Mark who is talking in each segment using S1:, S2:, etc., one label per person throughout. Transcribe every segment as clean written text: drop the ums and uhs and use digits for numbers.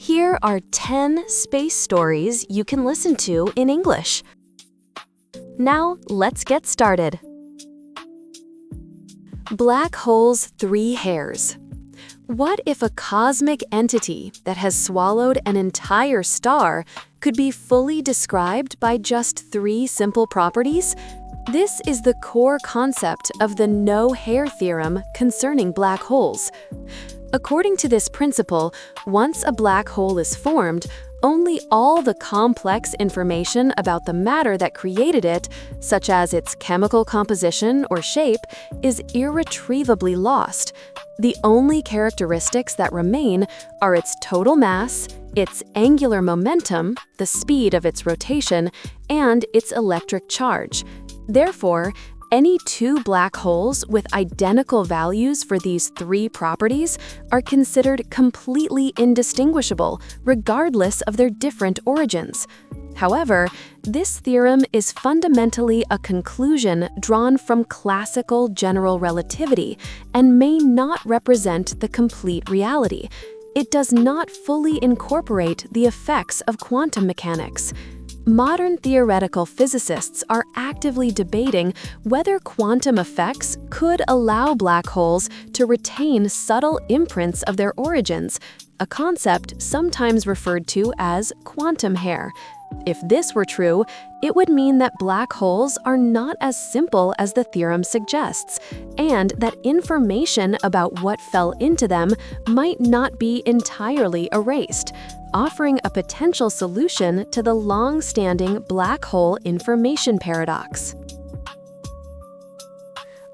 S1: Here are 10 space stories you can listen to in English. Now, let's get started. Black hole's 3 hairs. What if a cosmic entity that has swallowed an entire star could be fully described by just 3 simple properties? This is the core concept of the no-hair theorem concerning black holes. According to this principle, once a black hole is formed, only all the complex information about the matter that created it, such as its chemical composition or shape, is irretrievably lost. The only characteristics that remain are its total mass, its angular momentum, the speed of its rotation, and its electric charge. Therefore, any 2 black holes with identical values for these 3 properties are considered completely indistinguishable, regardless of their different origins. However, this theorem is fundamentally a conclusion drawn from classical general relativity and may not represent the complete reality. It does not fully incorporate the effects of quantum mechanics. Modern theoretical physicists are actively debating whether quantum effects could allow black holes to retain subtle imprints of their origins, a concept sometimes referred to as quantum hair. If this were true, it would mean that black holes are not as simple as the theorem suggests, and that information about what fell into them might not be entirely erased, offering a potential solution to the long-standing black hole information paradox.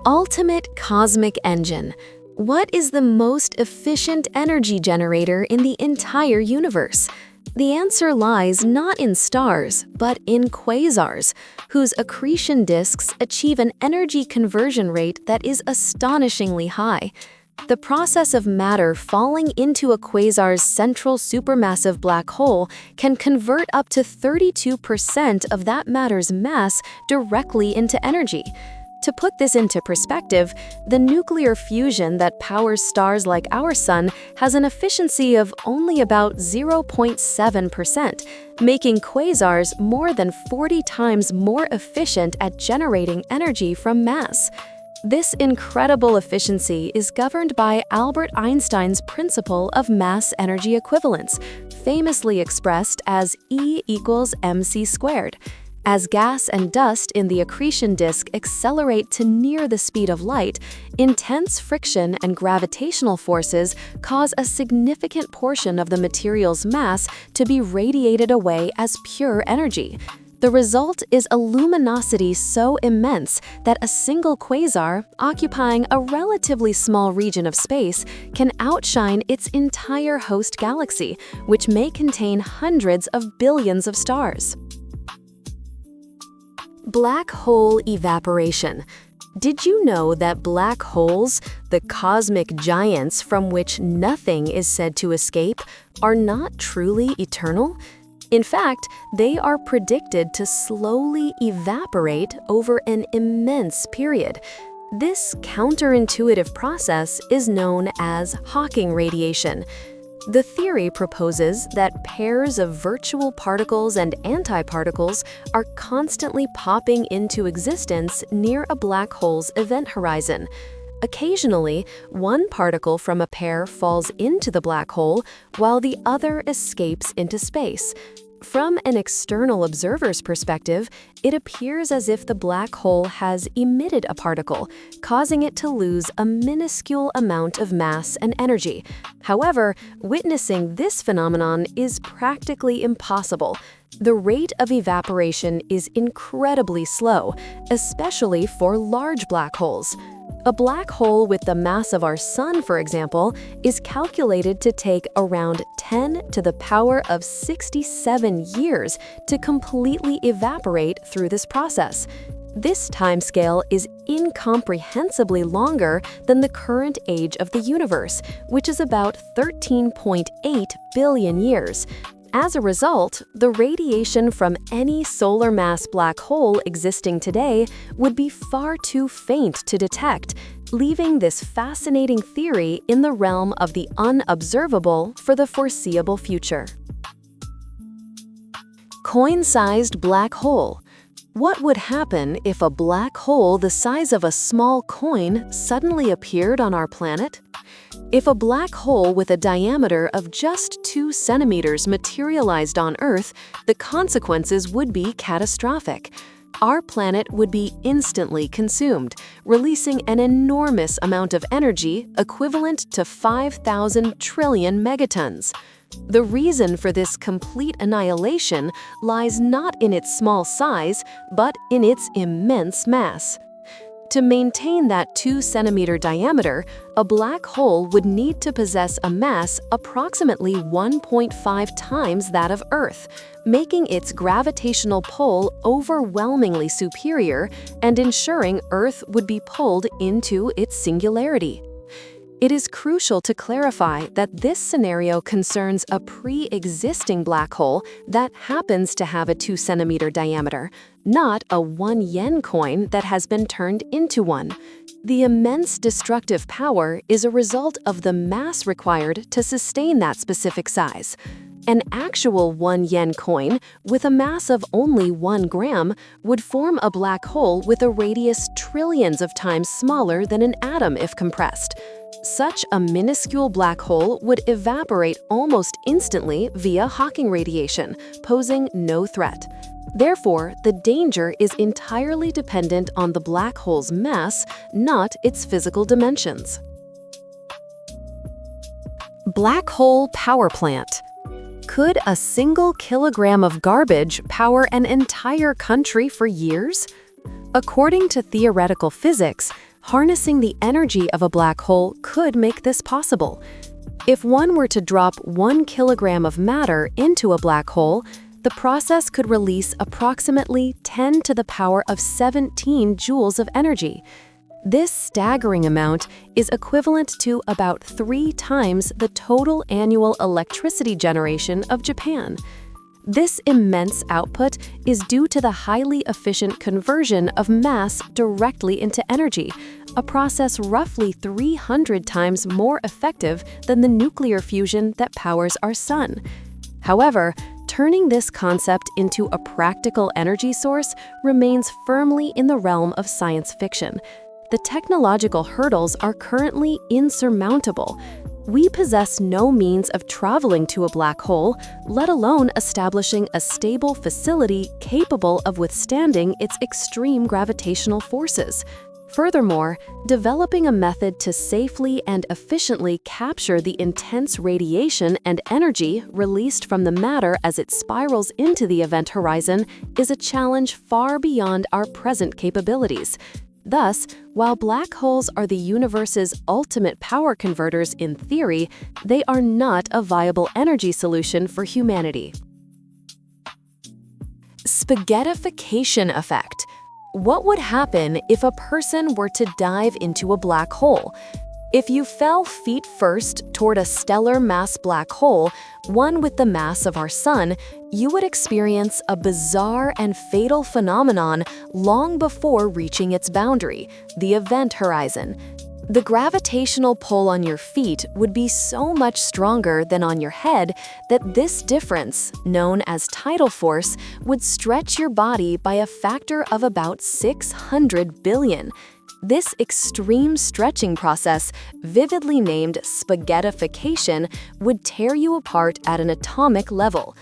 S1: Ultimate cosmic engine. What is the most efficient energy generator in the entire universe? The answer lies not in stars, but in quasars, whose accretion disks achieve an energy conversion rate that is astonishingly high. The process of matter falling into a quasar's central supermassive black hole can convert up to 32% of that matter's mass directly into energy. To put this into perspective, the nuclear fusion that powers stars like our Sun has an efficiency of only about 0.7%, making quasars more than 40 times more efficient at generating energy from mass. This incredible efficiency is governed by Albert Einstein's principle of mass-energy equivalence, famously expressed as E equals mc squared. As gas and dust in the accretion disk accelerate to near the speed of light, intense friction and gravitational forces cause a significant portion of the material's mass to be radiated away as pure energy. The result is a luminosity so immense that a single quasar, occupying a relatively small region of space, can outshine its entire host galaxy, which may contain hundreds of billions of stars. Black hole evaporation. Did you know that black holes, the cosmic giants from which nothing is said to escape, are not truly eternal? In fact, they are predicted to slowly evaporate over an immense period. This counterintuitive process is known as Hawking radiation. The theory proposes that pairs of virtual particles and antiparticles are constantly popping into existence near a black hole's event horizon. Occasionally, one particle from a pair falls into the black hole, while the other escapes into space. From an external observer's perspective, it appears as if the black hole has emitted a particle, causing it to lose a minuscule amount of mass and energy. However, witnessing this phenomenon is practically impossible. The rate of evaporation is incredibly slow, especially for large black holes. A black hole with the mass of our Sun, for example, is calculated to take around 10 to the power of 67 years to completely evaporate through this process. This timescale is incomprehensibly longer than the current age of the universe, which is about 13.8 billion years. As a result, the radiation from any solar mass black hole existing today would be far too faint to detect, leaving this fascinating theory in the realm of the unobservable for the foreseeable future. Coin-sized black hole. What would happen if a black hole the size of a small coin suddenly appeared on our planet? If a black hole with a diameter of just 2 centimeters materialized on Earth, the consequences would be catastrophic. Our planet would be instantly consumed, releasing an enormous amount of energy equivalent to 5,000 trillion megatons. The reason for this complete annihilation lies not in its small size, but in its immense mass. To maintain that 2-centimeter diameter, a black hole would need to possess a mass approximately 1.5 times that of Earth, making its gravitational pull overwhelmingly superior and ensuring Earth would be pulled into its singularity. It is crucial to clarify that this scenario concerns a pre-existing black hole that happens to have a 2-centimeter diameter, not a 1 yen coin that has been turned into one. The immense destructive power is a result of the mass required to sustain that specific size. An actual 1 yen coin with a mass of only 1 gram would form a black hole with a radius trillions of times smaller than an atom if compressed. Such a minuscule black hole would evaporate almost instantly via Hawking radiation, posing no threat. Therefore, the danger is entirely dependent on the black hole's mass, not its physical dimensions. Black hole power plant. Could a single kilogram of garbage power an entire country for years? According to theoretical physics, harnessing the energy of a black hole could make this possible. If one were to drop 1 kilogram of matter into a black hole, the process could release approximately 10 to the power of 17 joules of energy. This staggering amount is equivalent to about 3 times the total annual electricity generation of Japan. This immense output is due to the highly efficient conversion of mass directly into energy, a process roughly 300 times more effective than the nuclear fusion that powers our sun. However, turning this concept into a practical energy source remains firmly in the realm of science fiction. The technological hurdles are currently insurmountable. We possess no means of traveling to a black hole, let alone establishing a stable facility capable of withstanding its extreme gravitational forces. Furthermore, developing a method to safely and efficiently capture the intense radiation and energy released from the matter as it spirals into the event horizon is a challenge far beyond our present capabilities. Thus, while black holes are the universe's ultimate power converters in theory, they are not a viable energy solution for humanity. Spaghettification Effect. What would happen if a person were to dive into a black hole? If you fell feet first toward a stellar mass black hole, one with the mass of our sun, you would experience a bizarre and fatal phenomenon long before reaching its boundary, the event horizon. The gravitational pull on your feet would be so much stronger than on your head that this difference, known as tidal force, would stretch your body by a factor of about 600 billion. This extreme stretching process, vividly named spaghettification, would tear you apart at an atomic level.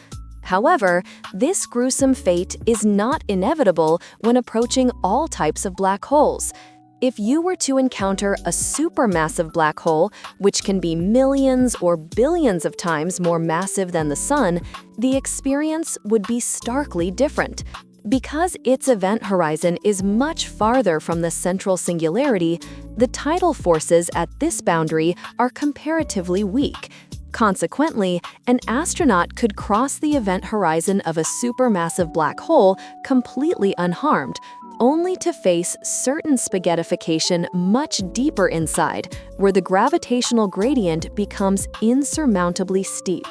S1: However, this gruesome fate is not inevitable when approaching all types of black holes. If you were to encounter a supermassive black hole, which can be millions or billions of times more massive than the Sun, the experience would be starkly different. Because its event horizon is much farther from the central singularity, the tidal forces at this boundary are comparatively weak. Consequently, an astronaut could cross the event horizon of a supermassive black hole completely unharmed, only to face certain spaghettification much deeper inside, where the gravitational gradient becomes insurmountably steep.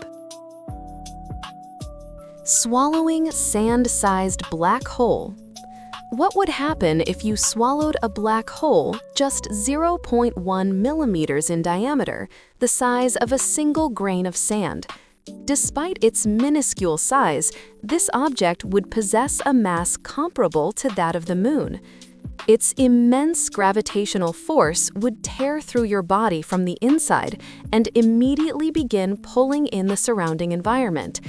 S1: Swallowing sand-sized black hole. What would happen if you swallowed a black hole just 0.1 millimeters in diameter, the size of a single grain of sand? Despite its minuscule size, this object would possess a mass comparable to that of the moon. Its immense gravitational force would tear through your body from the inside and immediately begin pulling in the surrounding environment.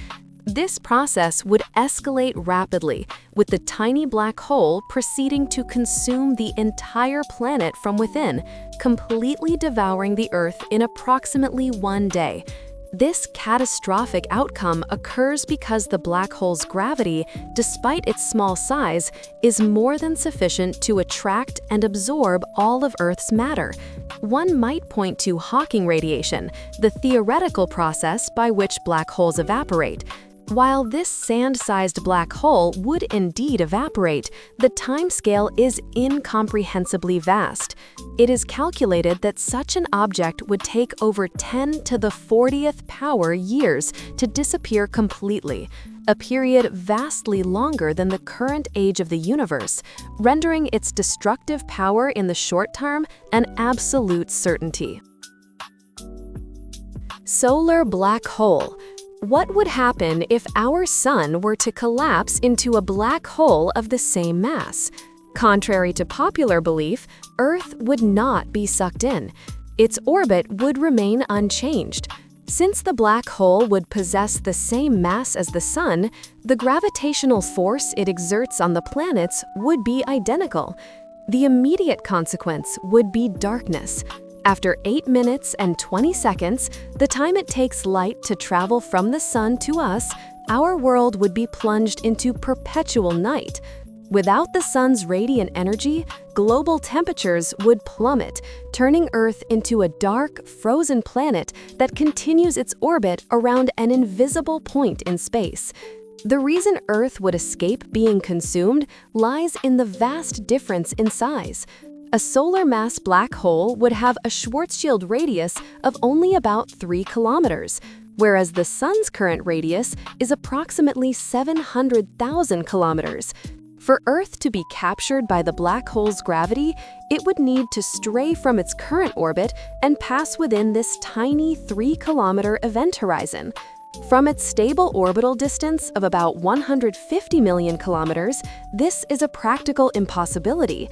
S1: This process would escalate rapidly, with the tiny black hole proceeding to consume the entire planet from within, completely devouring the Earth in approximately 1 day. This catastrophic outcome occurs because the black hole's gravity, despite its small size, is more than sufficient to attract and absorb all of Earth's matter. One might point to Hawking radiation, the theoretical process by which black holes evaporate. While this sand-sized black hole would indeed evaporate, the timescale is incomprehensibly vast. It is calculated that such an object would take over 10 to the 40th power years to disappear completely, a period vastly longer than the current age of the universe, rendering its destructive power in the short term an absolute certainty. Solar black hole. What would happen if our sun were to collapse into a black hole of the same mass? Contrary to popular belief, Earth would not be sucked in. Its orbit would remain unchanged. Since the black hole would possess the same mass as the sun, the gravitational force it exerts on the planets would be identical. The immediate consequence would be darkness. After 8 minutes and 20 seconds, the time it takes light to travel from the sun to us, our world would be plunged into perpetual night. Without the sun's radiant energy, global temperatures would plummet, turning Earth into a dark, frozen planet that continues its orbit around an invisible point in space. The reason Earth would escape being consumed lies in the vast difference in size. A solar mass black hole would have a Schwarzschild radius of only about 3 kilometers, whereas the sun's current radius is approximately 700,000 kilometers. For Earth to be captured by the black hole's gravity, it would need to stray from its current orbit and pass within this tiny 3-kilometer event horizon. From its stable orbital distance of about 150 million kilometers, this is a practical impossibility.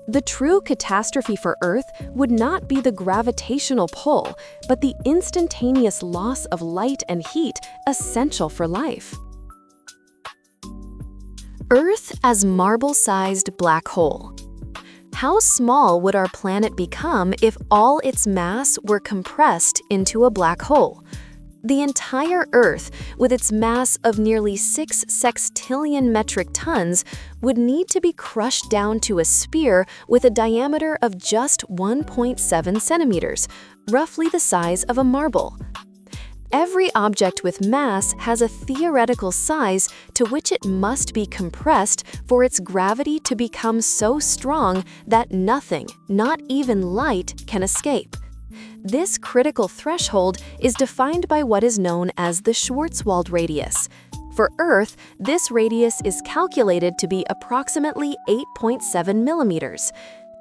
S1: The true catastrophe for Earth would not be the gravitational pull, but the instantaneous loss of light and heat essential for life. Earth as marble-sized black hole. How small would our planet become if all its mass were compressed into a black hole? The entire Earth, with its mass of nearly 6 sextillion metric tons, would need to be crushed down to a sphere with a diameter of just 1.7 centimeters, roughly the size of a marble. Every object with mass has a theoretical size to which it must be compressed for its gravity to become so strong that nothing, not even light, can escape. This critical threshold is defined by what is known as the Schwarzschild radius. For Earth, this radius is calculated to be approximately 8.7 millimeters.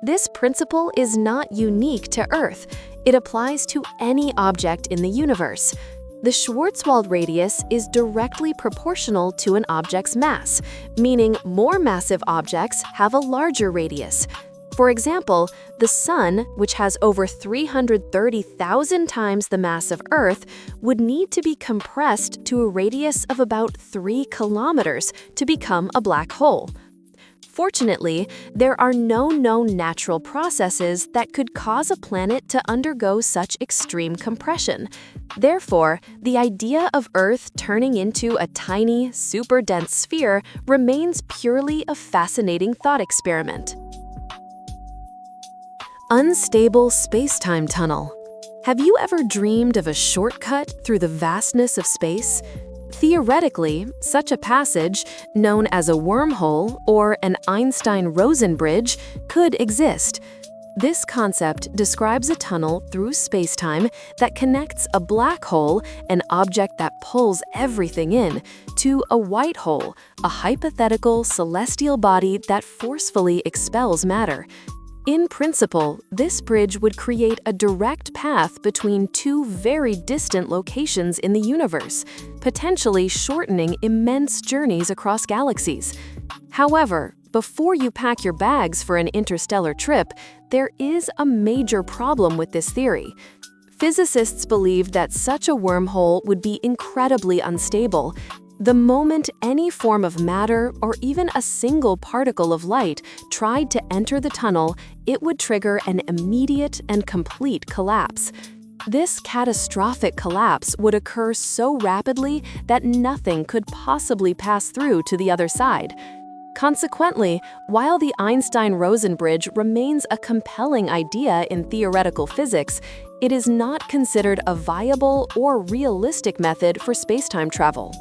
S1: This principle is not unique to Earth. It applies to any object in the universe. The Schwarzschild radius is directly proportional to an object's mass, meaning more massive objects have a larger radius. For example, the Sun, which has over 330,000 times the mass of Earth, would need to be compressed to a radius of about 3 kilometers to become a black hole. Fortunately, there are no known natural processes that could cause a planet to undergo such extreme compression. Therefore, the idea of Earth turning into a tiny, super-dense sphere remains purely a fascinating thought experiment. Unstable spacetime tunnel. Have you ever dreamed of a shortcut through the vastness of space? Theoretically, such a passage, known as a wormhole or an Einstein-Rosen bridge, could exist. This concept describes a tunnel through spacetime that connects a black hole, an object that pulls everything in, to a white hole, a hypothetical celestial body that forcefully expels matter. In principle, this bridge would create a direct path between two very distant locations in the universe, potentially shortening immense journeys across galaxies. However, before you pack your bags for an interstellar trip, there is a major problem with this theory. Physicists believed that such a wormhole would be incredibly unstable. The moment any form of matter or even a single particle of light tried to enter the tunnel, it would trigger an immediate and complete collapse. This catastrophic collapse would occur so rapidly that nothing could possibly pass through to the other side. Consequently, while the Einstein-Rosen bridge remains a compelling idea in theoretical physics, it is not considered a viable or realistic method for spacetime travel.